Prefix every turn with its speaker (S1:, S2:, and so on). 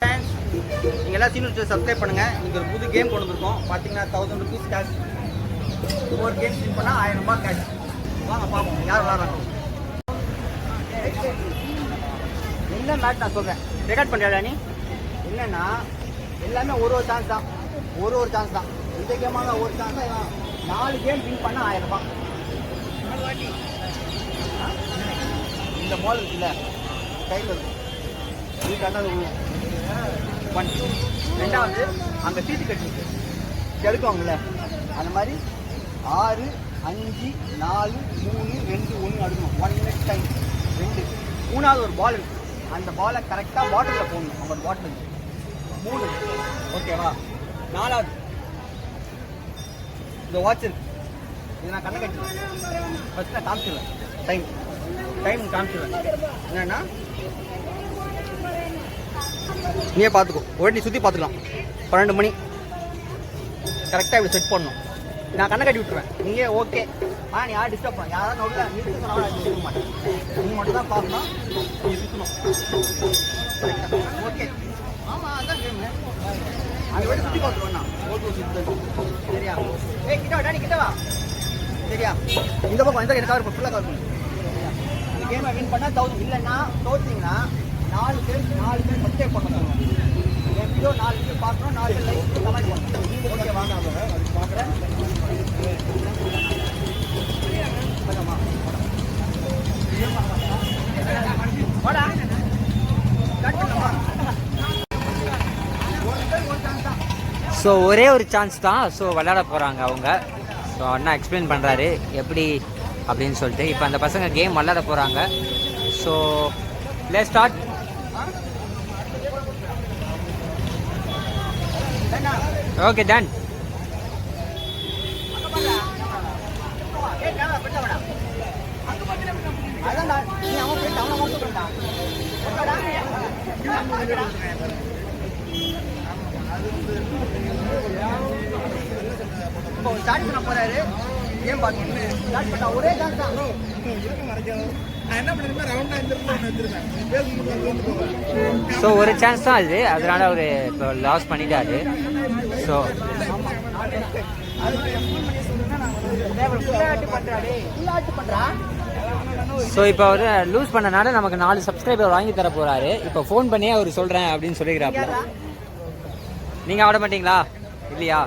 S1: நீங்கள் எல்லாம் senior subscribe பண்ணுங்கள். இங்கே ஒரு புது கேம் கொண்டு வந்திருக்கோம். பார்த்தீங்கன்னா 1000 rupees கேஷ். ஒரு கேம் வின் பண்ணால் 1000 ரூபாய் கேஷ். வாங்க பார்ப்போம் யார் விளாட்றாங்க. என்ன மேட்ச் நான் சொல்கிறேன், ரெக்கார்ட் பண்ணுறியா நீ? என்னன்னா எல்லாமே ஒரு சான்ஸ் தான், ஒரு சான்ஸ் தான். இந்த கேமான ஒரு சான்ஸ் தான். 4 கேம் வின் பண்ணால் 1000 ரூபாய். இந்த பால் இருக்குல்ல கையில் இருக்கும், இது கண்ணாது விழுவும். 1 ரெண்டாவது அங்கே சீட்டு கட்டிருக்கு எடுக்குவாங்கல்ல, அந்த மாதிரி 6 5 4 3 2 1 அடுக்கணும். 1 minute டைம் 2. மூணாவது ஒரு பால் இருக்கு, அந்த பாலை கரெக்டாக பாட்டிலில் போடணும். அவங்க பாட்டில் 3. ஓகேவா? 4வது இந்த வாட்ச் இருக்கு, இது நான் கண்ணை கட்டிடுவேன். ஃபஸ்ட்டு நான் காமிச்சிடுவேன். டைம் காமிச்சிடுவேன். என்னன்னா நீயே பார்த்துக்கோ, ஒரு நீ சுற்றி பார்த்துக்கலாம். 12 மணி கரெக்டாக இப்படி செட் பண்ணணும். நான் கண்ணை கட்டி விட்டுருவேன். நீயே ஓகே நீ யாரும் டிஸ்டர்ப் பண்ண, யாராவது நோட்டில் நீ சுற்ற மாட்டேன். நீ மட்டும் தான் பார்க்கணும், நீ சுற்றணும். ஓகே, ஆமாம் அதான் கேமு. அதை விட சுற்றி பார்த்துருவேண்ணா. ஓகே சுற்றி சரியா? கிட்டவா நீ கிட்டவா சரியா? இந்த பக்கம் இந்த எனக்கு கவர் ஃபுல்லாக கவர் பண்ணு. இந்த கேமை வின் பண்ணால் 1000. இல்லைன்னா தோற்றிங்கன்னா 4 பேர் மஸ்டேக் பண்ண சொல்லுவாங்க. என் வீடியோ 4 பேர் பார்க்கணும், 4 பேர் லைக் கமெண்ட் பண்ணணும். ஓகே வாங்க அது பார்க்குறேன்.
S2: ஸோ ஒரே ஒரு சான்ஸ் தான். ஸோ விளையாட போகிறாங்க அவங்க. ஸோ அண்ணா எக்ஸ்பிளைன் பண்ணுறாரு எப்படி அப்படின்னு சொல்லிட்டு. இப்போ அந்த பசங்க கேம் விளையாட போகிறாங்க. So let's start. Okay done.
S1: Start பண்ண போறாரு கேம் பார்க்கணும். ஸ்டார்ட் பண்ணா ஒரே சான்ஸ் தான்.
S2: ஸோ ஒரு சான்ஸ் தான் அது, அதனால அவர் இப்போ லாஸ் பண்ணிட்டாரு. ஸோ ஸோ இப்போ அவர் லூஸ் பண்ணனால நமக்கு 4 சப்ஸ்கிரைபர் வாங்கி தர போறாரு. இப்போ ஃபோன் பண்ணி அவர் சொல்றேன் அப்படின்னு சொல்லிக்கிறாப்புல. நீங்க ஆட மாட்டீங்களா? இல்லையா?